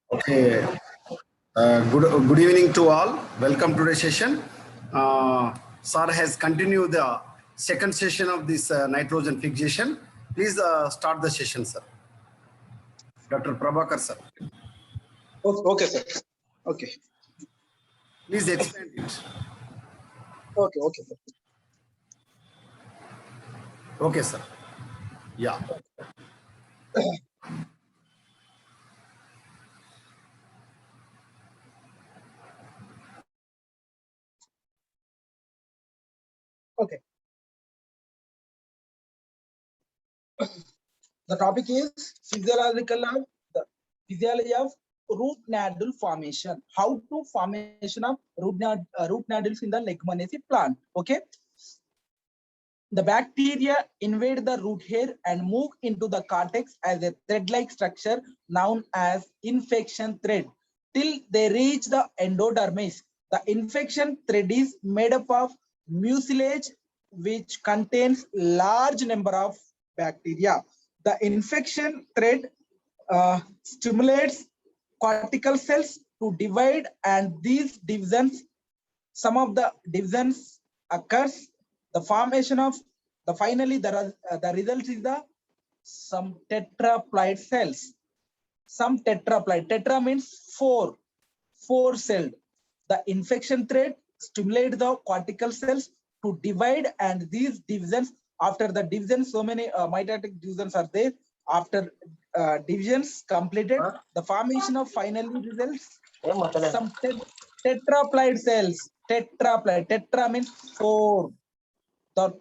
Okay. Good evening to all. Welcome to the session. Sir has continued the second session of this nitrogen fixation. Please start the session, sir. Dr. Prabhakar, sir. Okay, sir. Okay. Please expand it. Okay, sir. Okay, sir. Yeah. Okay. The topic is physiology of root nodule formation. How to formation of root nodules in the Leguminosae plant. Okay. The bacteria invade the root hair and move into the cortex as a thread-like structure known as infection thread till they reach the endodermis. The infection thread is made up of mucilage which contains large number of bacteria. The infection thread stimulates cortical cells to divide, and these divisions, some of the divisions occurs. The formation of the result is some tetraploid cells. Some tetraploid. Tetra means four celled. The infection thread stimulate the cortical cells to divide, and these divisions, after the division, so many mitotic divisions are there. After divisions completed, the formation of finally results some tetraploid cells. Tetraploid. Tetra means four. The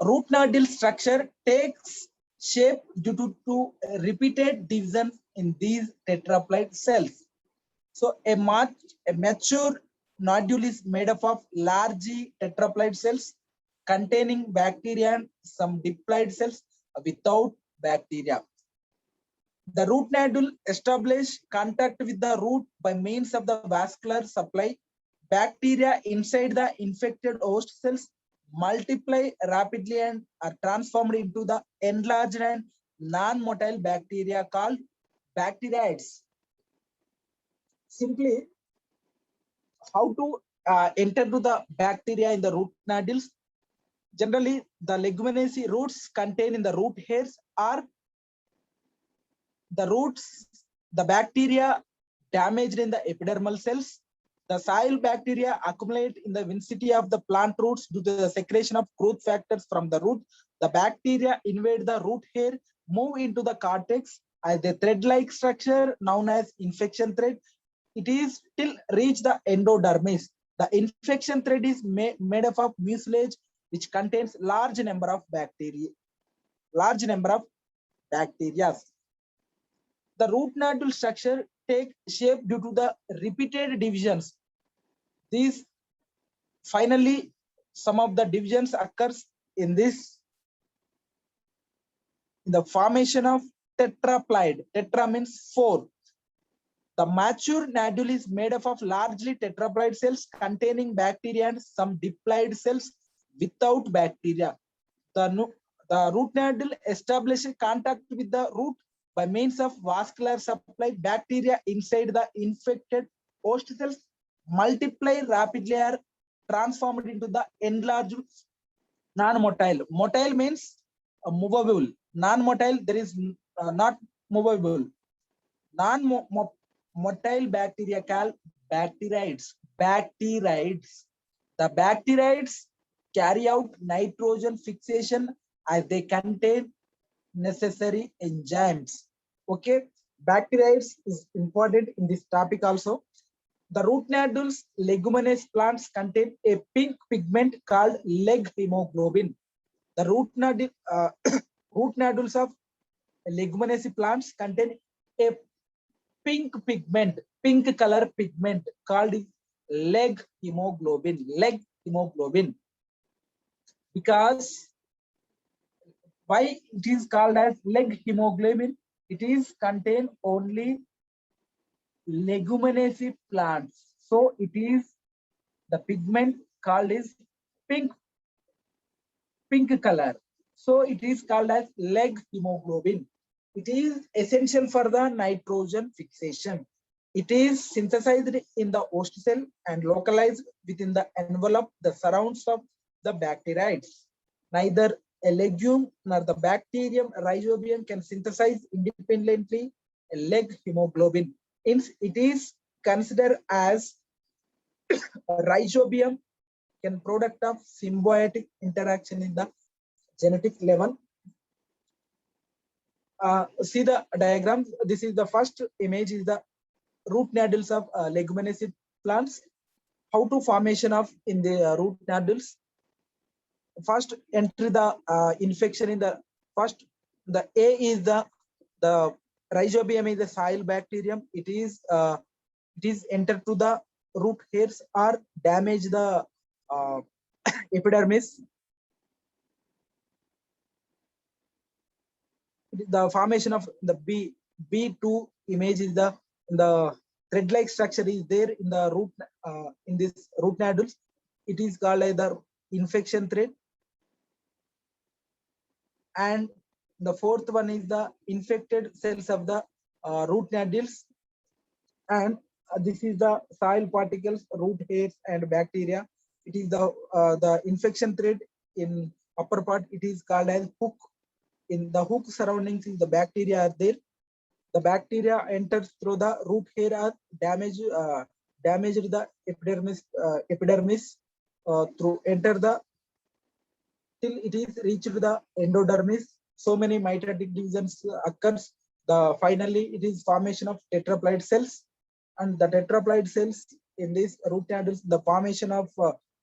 root nodule structure takes shape due to repeated divisions in these tetraploid cells. So a mature nodule is made up of large tetraploid cells containing bacteria and some diploid cells without bacteria. The root nodule establish contact with the root by means of the vascular supply. Bacteria inside the infected host cells multiply rapidly and are transformed into the enlarged and non-motile bacteria called bacteroids. Simply, how to enter to the bacteria in the root nodules? Generally, the Leguminosae roots contained in the root hairs are the roots, the bacteria damaged in the epidermal cells. The soil bacteria accumulate in the vicinity of the plant roots due to the secretion of growth factors from the root. The bacteria invade the root hair, move into the cortex as a thread-like structure known as infection thread. It is till reach the endodermis. The infection thread is made up of mucilage, which contains large number of bacteria. The root nodule structure take shape due to the repeated divisions. These finally, some of the divisions occurs in this, in the formation of tetraploid. Tetra means four. The mature nodule is made up of largely tetraploid cells containing bacteria and some diploid cells without bacteria. The root nodule establishes contact with the root by means of vascular supply. Bacteria inside the infected host cells multiply rapidly, are transformed into the enlarged non-motile. Motile means movable. Non-motile, there is not movable. Non-motile bacteria called bacteroids. The bacteroids carry out nitrogen fixation as they contain necessary enzymes. Okay, bacteroids is important in this topic also. The root nodules leguminous plants contain a pink pigment called leg hemoglobin. The root nodules of leguminous plants contain a pink color pigment called leg hemoglobin. Because why it is called as leg hemoglobin? It is contain only leguminaceous plants. So it is the pigment called is pink color. So it is called as leg hemoglobin. It is essential for the nitrogen fixation. It is synthesized in the host cell and localized within the envelope, the surrounds of the bacteriids. Neither a legume nor the bacterium rhizobium can synthesize independently a leg hemoglobin. Hence, it is considered as a rhizobium can product of symbiotic interaction in the genetic level. See the diagram. This is the first image is the root nodules of leguminous plants. How to formation of in the root nodules? First, enter the infection in the first. The A is the rhizobium is the soil bacterium. It is entered to the root hairs or damage the epidermis. The formation of the B2 image is the thread-like structure is there in the root in this root nodules. It is called as the infection thread. And the fourth one is the infected cells of the root nodules. And this is the soil particles, root hairs, and bacteria. It is the infection thread in upper part. It is called as hook. In the hook surroundings is the bacteria are there. The bacteria enters through the root hair or damaged the epidermis through enter the till it is reached the endodermis. So many mitotic divisions occurs. The finally it is formation of tetraploid cells, and the tetraploid cells in this root nodules, the formation of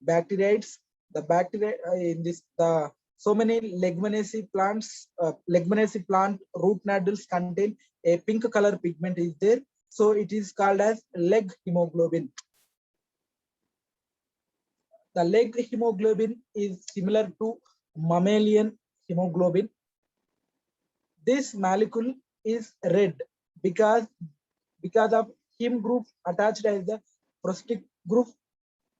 bacteriids. The bacteria in this the so many leguminous plants, leguminous plant root nodules contain a pink color pigment is there. So it is called as leg hemoglobin. The leg hemoglobin is similar to mammalian hemoglobin. This molecule is red because of heme group attached as the prosthetic group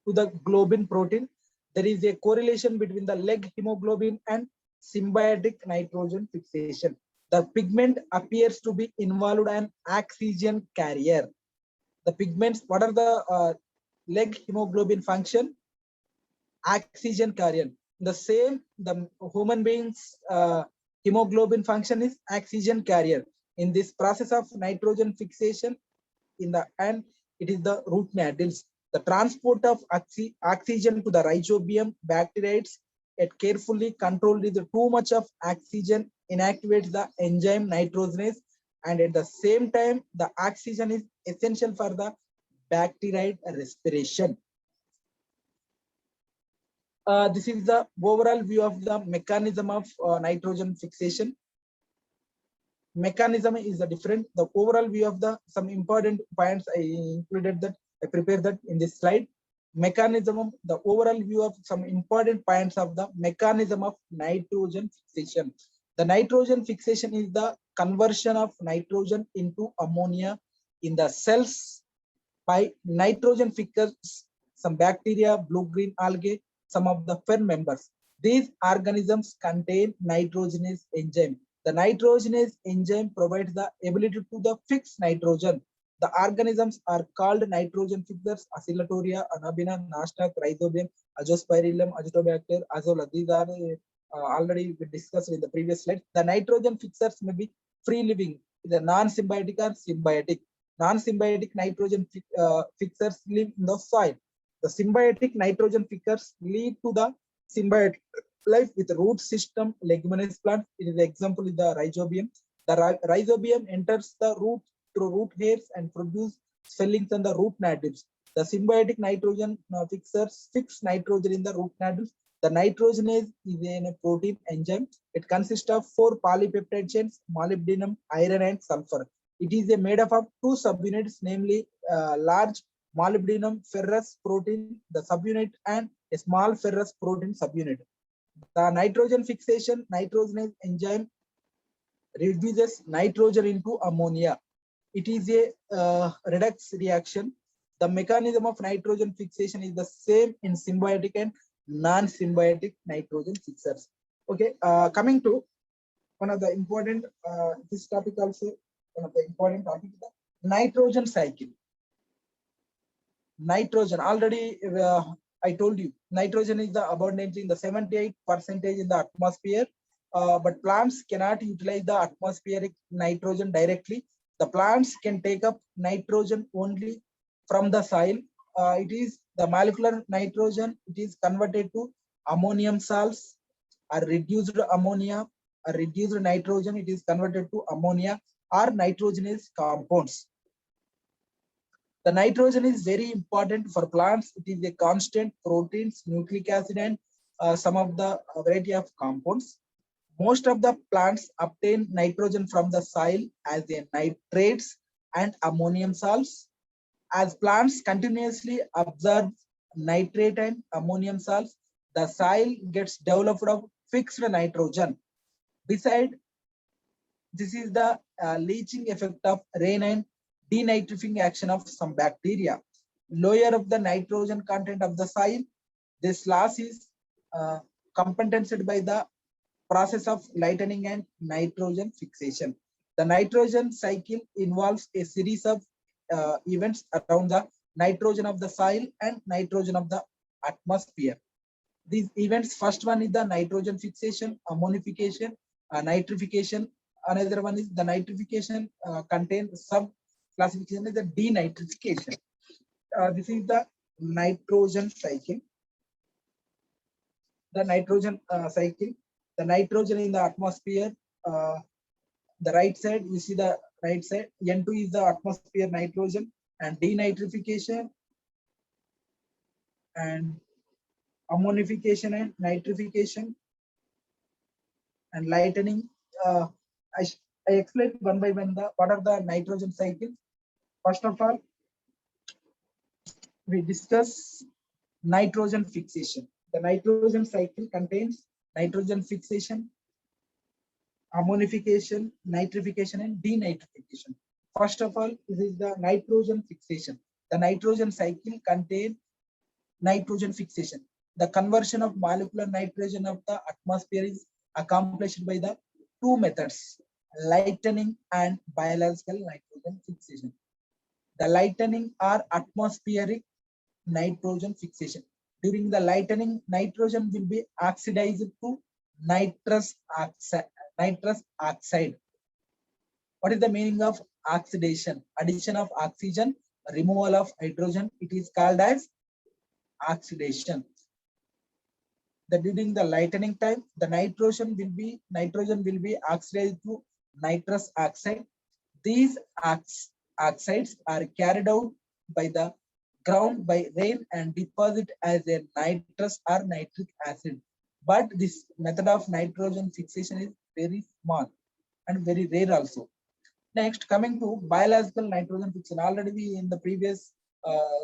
to the globin protein. There is a correlation between the leg hemoglobin and symbiotic nitrogen fixation. The pigment appears to be involved an oxygen carrier. The pigments, what are the leg hemoglobin function? Oxygen carrier. The same, the human beings hemoglobin function is oxygen carrier. In this process of nitrogen fixation, in the end, it is the root nodules. The transport of oxygen to the rhizobium bacteriids at carefully controlled is too much of oxygen inactivates the enzyme nitrogenase, and at the same time, the oxygen is essential for the bacteriid respiration. This is the overall view of the mechanism of nitrogen fixation. Mechanism is the different. The overall view of the some important points I included that I prepared that in this slide. Mechanism of the overall view of some important points of the mechanism of nitrogen fixation. The nitrogen fixation is the conversion of nitrogen into ammonia in the cells by nitrogen fixers, some bacteria, blue-green algae, some of the fern members. These organisms contain nitrogenase enzyme. The nitrogenase enzyme provides the ability to fix nitrogen. The organisms are called nitrogen fixers: Oscillatoria, Anabina, Nostoc, Rhizobium, Azospirillum, Azotobacter, Azolla. These are already discussed in the previous slide. The nitrogen fixers may be free living, either non-symbiotic or symbiotic. Non-symbiotic nitrogen fixers live in the soil. The symbiotic nitrogen fixers lead to the symbiotic life with root system leguminous plant. It is the example is the rhizobium. The rhizobium enters the root through root hairs and produce swellings on the root nodules. The symbiotic nitrogen fixers fix nitrogen in the root nodules. The nitrogenase is a protein enzyme. It consists of 4 polypeptide chains: molybdenum, iron, and sulfur. It is made up of 2 subunits, namely large molybdenum ferrous protein, the subunit, and a small ferrous protein subunit. The nitrogen fixation nitrogenase enzyme reduces nitrogen into ammonia. It is a redox reaction. The mechanism of nitrogen fixation is the same in symbiotic and non-symbiotic nitrogen fixers. Okay, coming to one of the important this topic also one of the important topics, the nitrogen cycle. Nitrogen, already I told you, nitrogen is the abundance in the 78% in the atmosphere, but plants cannot utilize the atmospheric nitrogen directly. The plants can take up nitrogen only from the soil. It is the molecular nitrogen, it is converted to ammonium salts or reduced ammonia or reduced nitrogen, it is converted to ammonia or nitrogenous compounds. The nitrogen is very important for plants. It is a constant proteins, nucleic acid, and some of the variety of compounds. Most of the plants obtain nitrogen from the soil as a nitrates and ammonium salts. As plants continuously absorb nitrate and ammonium salts, the soil gets developed of fixed nitrogen. Beside, this is the leaching effect of rain and denitrifying action of some bacteria. Lower of the nitrogen content of the soil, this loss is compensated by the process of lightening and nitrogen fixation. The nitrogen cycle involves a series of events around the nitrogen of the soil and nitrogen of the atmosphere. These events, first one is the nitrogen fixation, ammonification, nitrification. Another one is the nitrification contains sub classification is the denitrification. This is the nitrogen cycle. The nitrogen cycle, the nitrogen in the atmosphere, the right side, you see the right side, N2 is the atmosphere nitrogen, and denitrification and ammonification and nitrification and lightening. Uh, I, I explain one by one what are the nitrogen cycles. First of all, we discuss nitrogen fixation. The nitrogen cycle contains nitrogen fixation, ammonification, nitrification, and denitrification. First of all, this is the nitrogen fixation. The nitrogen cycle contains nitrogen fixation. The conversion of molecular nitrogen of the atmosphere is accomplished by the two methods, lightening and biological nitrogen fixation. The lightening or atmospheric nitrogen fixation. During the lightening, nitrogen will be oxidized to nitrous oxide. Nitrous oxide. What is the meaning of oxidation? Addition of oxygen, removal of hydrogen. It is called as oxidation. During the lightening time, the nitrogen will be oxidized to nitrous oxide. These oxides are carried out by the ground by rain and deposit as a nitrous or nitric acid. But this method of nitrogen fixation is very small and very rare also. Next, coming to biological nitrogen fixation. Already we in the previous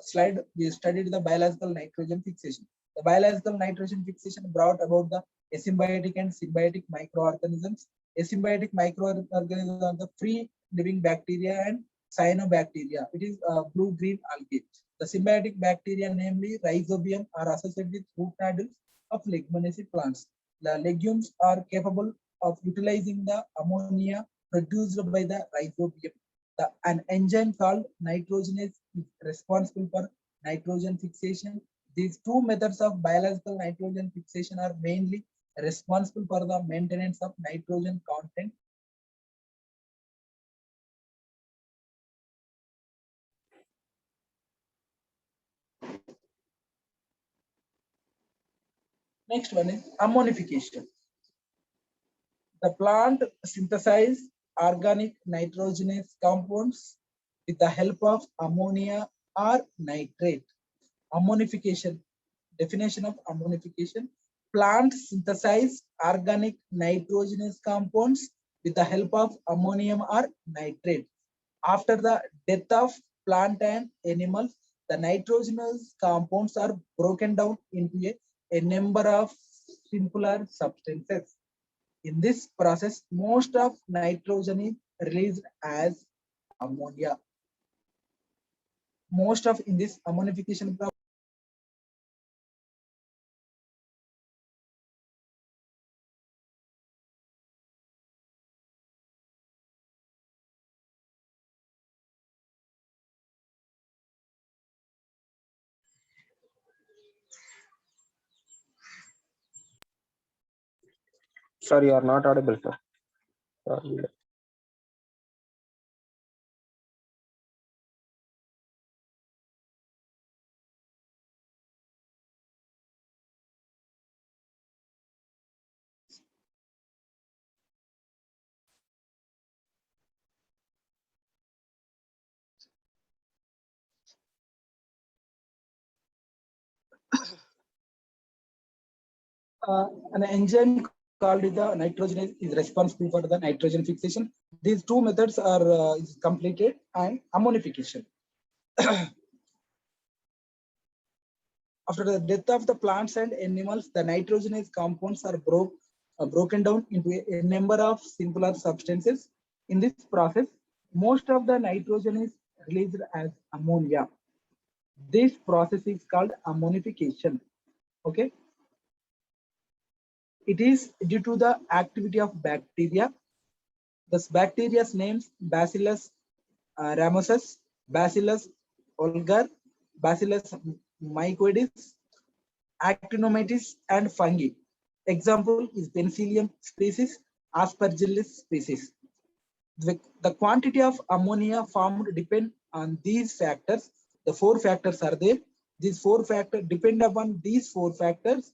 slide we studied the biological nitrogen fixation. The biological nitrogen fixation brought about the asymbiotic and symbiotic microorganisms. Asymbiotic microorganisms are the free living bacteria and cyanobacteria. It is blue-green algae. The symbiotic bacteria, namely Rhizobium, are associated with root nodules of leguminous plants. The legumes are capable of utilizing the ammonia produced by the rhizobium. An enzyme called nitrogenase is responsible for nitrogen fixation. These two methods of biological nitrogen fixation are mainly responsible for the maintenance of nitrogen content. Next one is ammonification. The plant synthesizes organic nitrogenous compounds with the help of ammonia or nitrate. Ammonification. Definition of ammonification. Plants synthesize organic nitrogenous compounds with the help of ammonium or nitrate. After the death of plant and animals, the nitrogenous compounds are broken down into a number of simpler substances. In this process, most of nitrogen is released as ammonia. Most of in this ammonification process, Sir, you are not audible, sir. Sorry. An enzyme called the nitrogenase is responsible for the nitrogen fixation. These two methods are is completed and ammonification. After the death of the plants and animals, the nitrogenase compounds are broken down into a number of simpler substances. In this process, most of the nitrogen is released as ammonia. This process is called ammonification. Okay. It is due to the activity of bacteria. This bacteria's names Bacillus ramosus, Bacillus agar, Bacillus mycoides, Actinomyces, and fungi. Example is Penicillium species, Aspergillus species. The quantity of ammonia formed depend on these factors. The four factors are there. These four factors depend upon these four factors.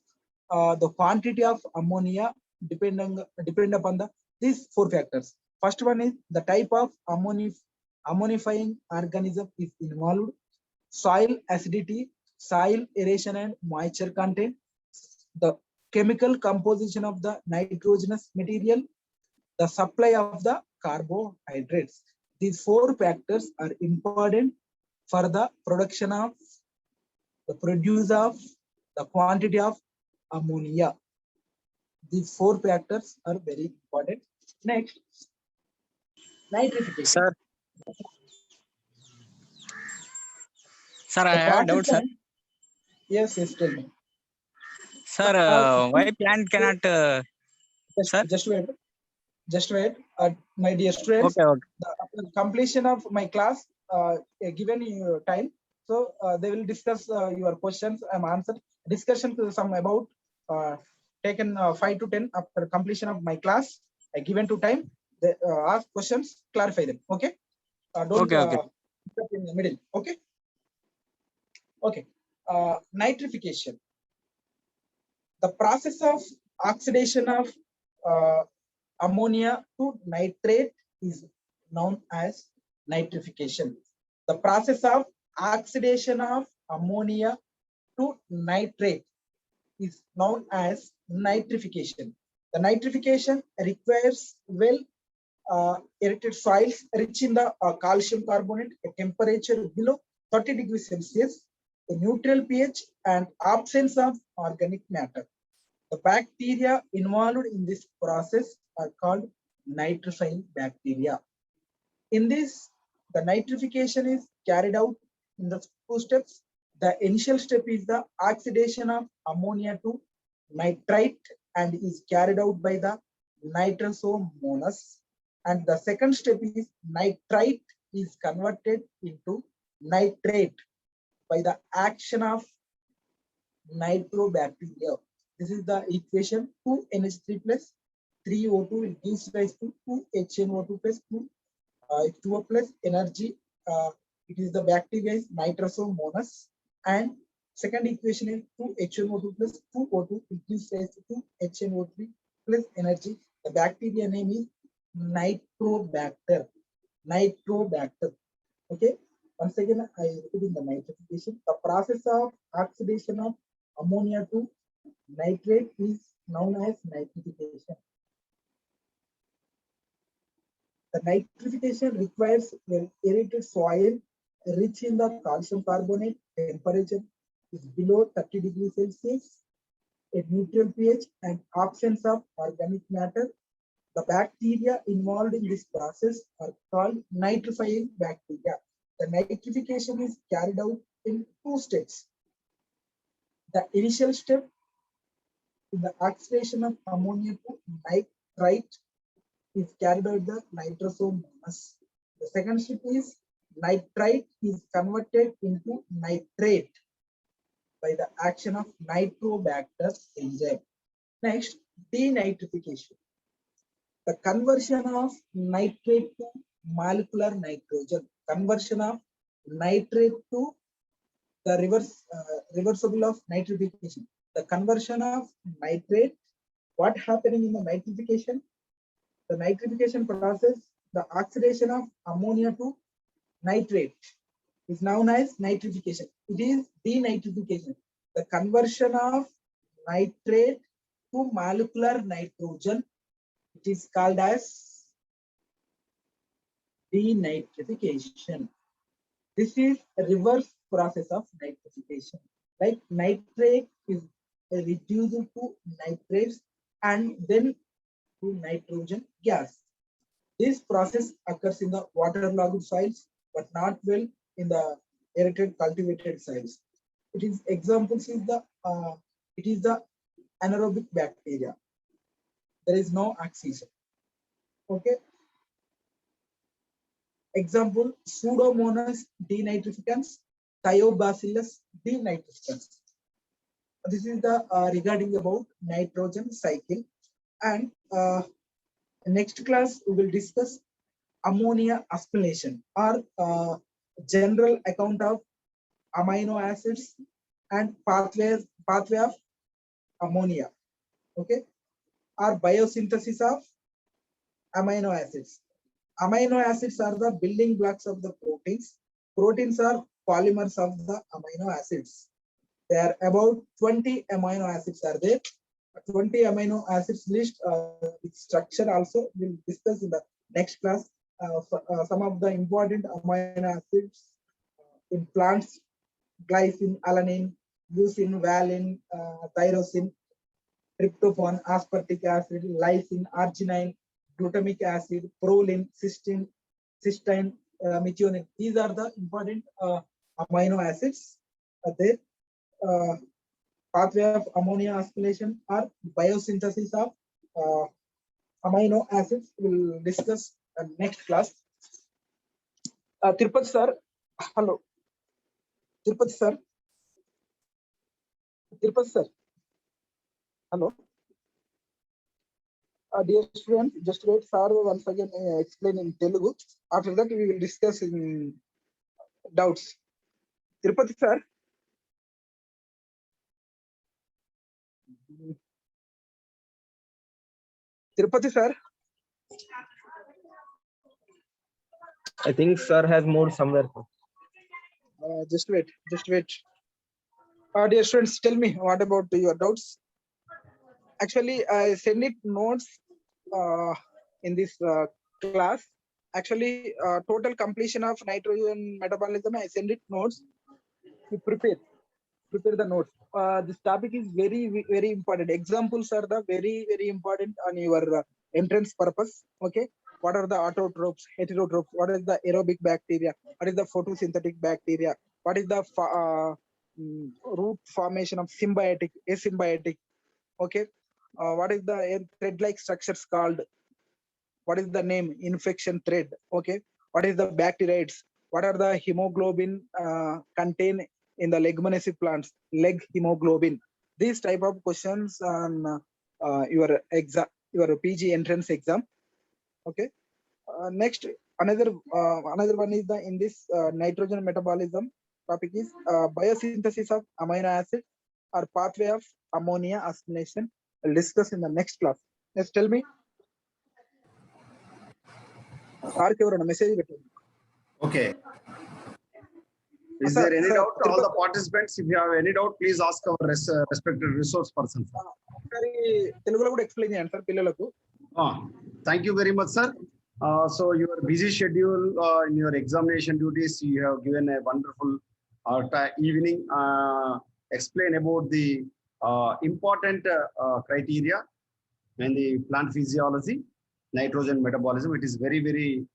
The quantity of ammonia depend upon these four factors. First one is the type of ammonifying organism is involved, soil acidity, soil aeration and moisture content, the chemical composition of the nitrogenous material, the supply of the carbohydrates. These four factors are important for the production of the produce of the quantity of ammonia. These four factors are very important. Next, nitrification. Sir. Sir, I The have a doubt, process sir. of- Yes, tell me. Sir, why plant cannot? Sir? Just wait. Just wait. My dear students, Okay, okay. after completion of my class, given you time, so they will discuss your questions and answer. Discussion to some about taken 5 to 10 after completion of my class. Given to time, they ask questions, clarify them. Okay. Don't Okay, okay. interrupt in the middle. Okay. Okay. Nitrification. The process of oxidation of ammonia to nitrate is known as nitrification. The process of oxidation of ammonia to nitrate is known as nitrification. The nitrification requires well aerated soils rich in the calcium carbonate, a temperature below 30 degrees Celsius, a neutral pH, and absence of organic matter. The bacteria involved in this process are called nitrophile bacteria. In this, the nitrification is carried out in the two steps. The initial step is the oxidation of ammonia to nitrite and is carried out by the nitrosomonas. And the second step is nitrite is converted into nitrate by the action of nitrobacteria. This is the equation 2NH3 plus 3O2 will gives rise to 2HNO2 plus 2O plus energy. It is the bacteria is nitrosomonas, and second equation is 2HNO2 plus 2O2 will gives rise to 2HNO3 plus energy. The bacteria name is Nitrobacter. Nitrobacter. Okay. Once again, I repeat in the nitrification. The process of oxidation of ammonia to nitrate is known as nitrification. The nitrification requires an aerated soil rich in the calcium carbonate. Temperature is below 30 degrees Celsius, a neutral pH, and absence of organic matter. The bacteria involved in this process are called nitrophile bacteria. The nitrification is carried out in two steps. The initial step in the oxidation of ammonia to nitrite is carried out the nitrosomonas. The second step is nitrite is converted into nitrate by the action of nitrobacter enzyme. Next, denitrification. The conversion of nitrate to molecular nitrogen. Conversion of nitrate to the reversible of nitrification. The conversion of nitrate. What happening in the nitrification? The nitrification process, the oxidation of ammonia to nitrate is known as nitrification. It is denitrification. The conversion of nitrate to molecular nitrogen, it is called as denitrification. This is a reverse process of nitrification. Like nitrate is reduced to nitrates and then to nitrogen gas. This process occurs in the waterlogged soils, but not well in the aerated cultivated soils. It is examples is the anaerobic bacteria. There is no oxygen. Okay. Example: Pseudomonas denitrificans, Thiobacillus denitrificans. This is the regarding about nitrogen cycle. And next class we will discuss ammonia assimilation or general account of amino acids and pathway of ammonia. Okay, or biosynthesis of amino acids. Amino acids are the building blocks of the proteins. Proteins are polymers of the amino acids. There are about 20 amino acids are there. 20 amino acids list with structure also we'll discuss in the next class. Some of the important amino acids in plants: glycine, alanine, leucine, valine, tyrosine, tryptophan, aspartic acid, lysine, arginine, glutamic acid, proline, cysteine, methionine. These are the important amino acids. There, pathway of ammonia assimilation or biosynthesis of amino acids will discuss next class. Tirupati sir, hello. Tirupati sir. Tirupati sir, hello. Dear students, just wait, sir once again explain in Telugu. After that, we will discuss in doubts. Tirupati sir. Tirupati sir. I think sir has moved somewhere. Just wait, just wait. Dear students, tell me what about your doubts. Actually, I send it notes in this class. Actually, total completion of nitrogen metabolism, I send it notes to prepare the notes. This topic is very, very important. Examples are the very, very important on your entrance purpose. Okay. What are the autotrophs, heterotrophs? What is the aerobic bacteria? What is the photosynthetic bacteria? What is the root formation of symbiotic, asymbiotic? Okay. What is the thread-like structures called? What is the name? Infection thread. Okay. What is the bacteroids? What are the hemoglobin contained in the leguminosous plants? Leg hemoglobin. These type of questions on your exam, your PG entrance exam. Okay. Next, another one is the in this nitrogen metabolism topic is biosynthesis of amino acids or pathway of ammonia assimilation. We'll discuss in the next class. Yes, tell me. Message. Okay. Is there any sir, doubt? All the participants, if you have any doubt, please ask our respected resource person. Telugulo kuda explain cheyandi sir pillalaku. Thank you very much, sir. So your busy schedule in your examination duties, you have given a wonderful evening. Explain about the important criteria in the plant physiology, nitrogen metabolism. It is very, very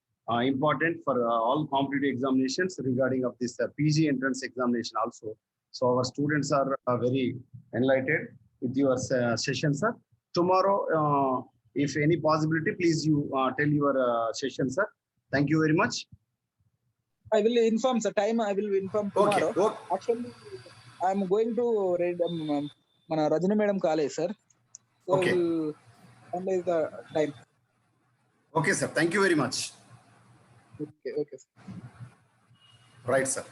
important for all competitive examinations regarding of this PG entrance examination also. So our students are very enlightened with your session, sir. Tomorrow, if any possibility, please you tell your session, sir. Thank you very much. I will inform the time. I will inform tomorrow. Okay. Actually, I am going to read Rajani Madam College, sir. So Okay. we'll analyze the time. Okay, sir. Thank you very much. Okay, okay. Right, sir.